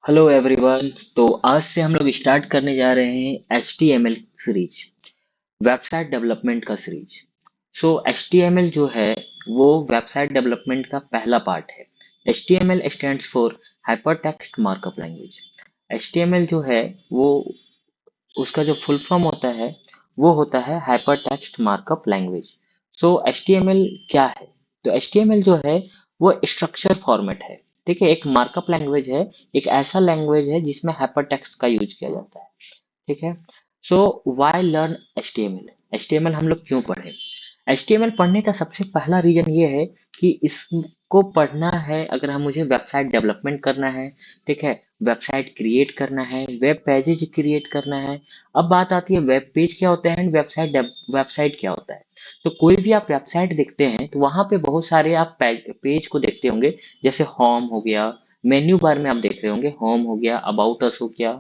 Hello everyone. तो आज से हम लोग स्टार्ट करने जा रहे हैं HTML सीरीज, वेबसाइट डेवलपमेंट का सीरीज। सो HTML जो है वो वेबसाइट डेवलपमेंट का पहला पार्ट है। HTML stands for hypertext markup language. HTML जो है वो उसका जो फुल फॉर्म होता है वो होता है हाइपरटेक्स्ट मार्कअप लैंग्वेज। सो HTML क्या है? तो HTML जो है वो स्ट्रक्चर फॉर्मेट है। ठीक है, एक मार्कअप लैंग्वेज है, एक ऐसा लैंग्वेज है जिसमें हाइपरटेक्स्ट का यूज किया जाता है। ठीक है। सो व्हाई लर्न HTML हम लोग क्यों पढ़े? HTML पढ़ने का सबसे पहला रीजन ये है कि इसको पढ़ना है अगर हम मुझे वेबसाइट डेवलपमेंट करना है। ठीक है, वेबसाइट क्रिएट करना है, वेब पेजेज क्रिएट करना है। अब बात आती है वेब पेज क्या होता है एंड वेबसाइट क्या होता है। तो कोई भी आप वेबसाइट देखते हैं तो वहां पे बहुत सारे आप पेज को देखते होंगे। जैसे होम हो गया, मेन्यू बार में आप देख रहे होंगे होम हो गया, अबाउट अस हो गया।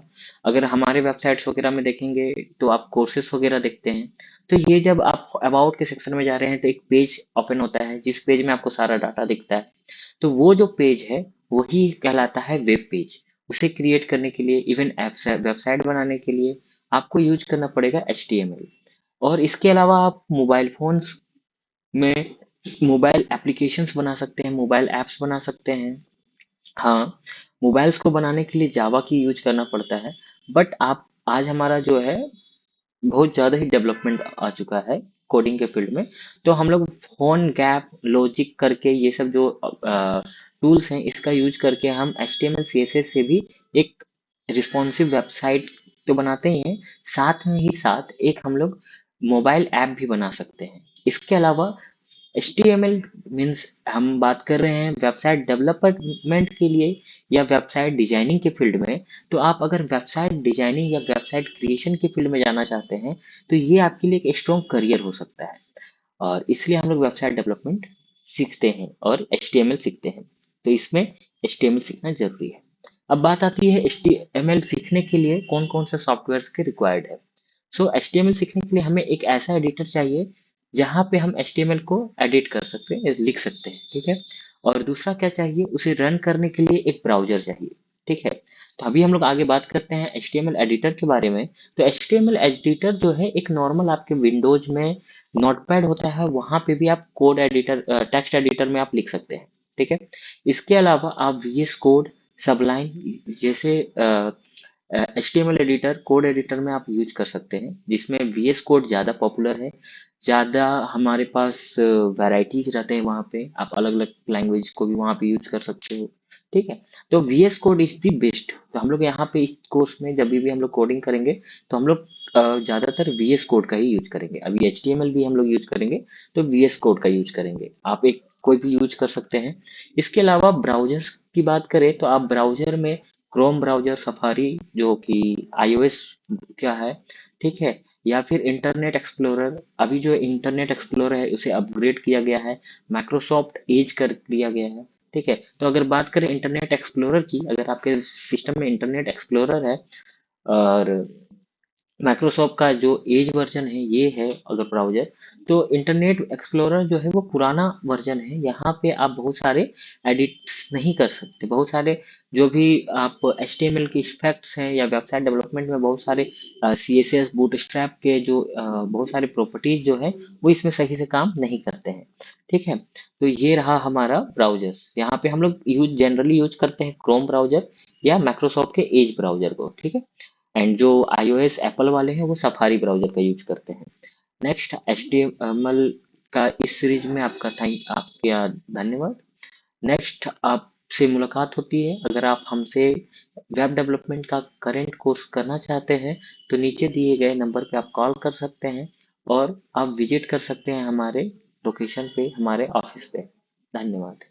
अगर हमारे वेबसाइट्स वगैरह में देखेंगे तो आप कोर्सेस वगैरह देखते हैं। तो ये जब आप अबाउट के सेक्शन में जा रहे हैं तो एक पेज ओपन होता है जिस पेज में आपको सारा डाटा दिखता है। तो वो जो पेज है वही कहलाता है वेब पेज। उसे क्रिएट करने के लिए, इवन वेबसाइट बनाने के लिए आपको यूज करना पड़ेगा HTML। और इसके अलावा आप मोबाइल फोन्स में मोबाइल एप्लीकेशंस बना सकते हैं, मोबाइल ऐप्स बना सकते हैं। हाँ, मोबाइल्स को बनाने के लिए जावा की यूज करना पड़ता है। बट आप आज हमारा जो है बहुत ज़्यादा ही डेवलपमेंट आ चुका है कोडिंग के फील्ड में। तो हम लोग फोन गैप लॉजिक करके ये सब जो टूल्स हैं इसका यूज करके हम HTML CSS से भी एक रिस्पॉन्सिव वेबसाइट तो बनाते ही हैं, साथ में ही साथ एक हम लोग मोबाइल ऐप भी बना सकते हैं। इसके अलावा HTML मीन्स हम बात कर रहे हैं वेबसाइट डेवलपमेंट के लिए या वेबसाइट डिजाइनिंग के फील्ड में। तो आप अगर वेबसाइट डिजाइनिंग या वेबसाइट क्रिएशन के फील्ड में जाना चाहते हैं तो ये आपके लिए एक स्ट्रॉन्ग करियर हो सकता है। और इसलिए हम लोग वेबसाइट डेवलपमेंट सीखते हैं और HTML सीखते हैं। तो इसमें HTML सीखना जरूरी है। अब बात आती है HTML सीखने के लिए कौन कौन से सॉफ्टवेयर के रिक्वायर्ड है। सो HTML सीखने के लिए हमें एक ऐसा एडिटर चाहिए जहाँ पे हम HTML को एडिट कर सकते हैं, लिख सकते हैं। ठीक है। और दूसरा क्या चाहिए, उसे रन करने के लिए एक ब्राउजर चाहिए। ठीक है। तो अभी हम लोग आगे बात करते हैं HTML एडिटर के बारे में। तो HTML एडिटर जो है एक नॉर्मल आपके विंडोज में नोटपैड होता है, वहां पे भी आप कोड एडिटर, टेक्स्ट एडिटर में आप लिख सकते हैं। ठीक है। इसके अलावा आप VS कोड, सबलाइन जैसे HTML एडिटर, कोड एडिटर में आप यूज कर सकते हैं, जिसमें VS कोड ज़्यादा पॉपुलर है। ज़्यादा हमारे पास वैरायटीज रहते हैं, वहाँ पे आप अलग अलग लैंग्वेज को भी वहाँ पे यूज कर सकते हो। ठीक है। तो VS code is the best. तो हम लोग यहाँ पे इस कोर्स में जब भी हम लोग कोडिंग करेंगे तो हम लोग ज़्यादातर VS कोड का ही यूज करेंगे। अभी HTML भी हम लोग यूज करेंगे तो VS कोड का यूज करेंगे। आप एक कोई भी यूज कर सकते हैं। इसके अलावा ब्राउजर्स की बात करें तो आप ब्राउजर में क्रोम ब्राउजर, सफारी जो कि iOS क्या है, ठीक है, या फिर इंटरनेट एक्सप्लोरर। अभी जो इंटरनेट एक्सप्लोरर है उसे अपग्रेड किया गया है, माइक्रोसॉफ्ट एज कर दिया गया है। ठीक है। तो अगर बात करें इंटरनेट एक्सप्लोरर की, अगर आपके सिस्टम में इंटरनेट एक्सप्लोरर है और माइक्रोसॉफ्ट का जो एज वर्जन है ये है अगर ब्राउजर, तो इंटरनेट एक्सप्लोरर जो है वो पुराना वर्जन है। यहाँ पे आप बहुत सारे एडिट्स नहीं कर सकते। बहुत सारे जो भी आप HTML के इफेक्ट्स हैं या वेबसाइट डेवलपमेंट में बहुत सारे CSS बूटस्ट्रैप के जो बहुत सारे प्रॉपर्टीज जो है वो इसमें सही से काम नहीं करते हैं। ठीक है। तो ये रहा हमारा ब्राउजर्स। यहाँ पे हम लोग जनरली यूज करते हैं क्रोम ब्राउजर या माइक्रोसॉफ्ट के एज ब्राउजर को। ठीक है। एंड जो iOS एप्पल वाले हैं वो सफारी ब्राउजर का यूज करते हैं। नेक्स्ट HTML का इस सीरीज में आपका धन्यवाद। नेक्स्ट आपसे मुलाकात होती है अगर आप हमसे वेब डेवलपमेंट का करेंट कोर्स करना चाहते हैं तो नीचे दिए गए नंबर पे आप कॉल कर सकते हैं और आप विजिट कर सकते हैं हमारे लोकेशन पे, हमारे ऑफिस पे। धन्यवाद।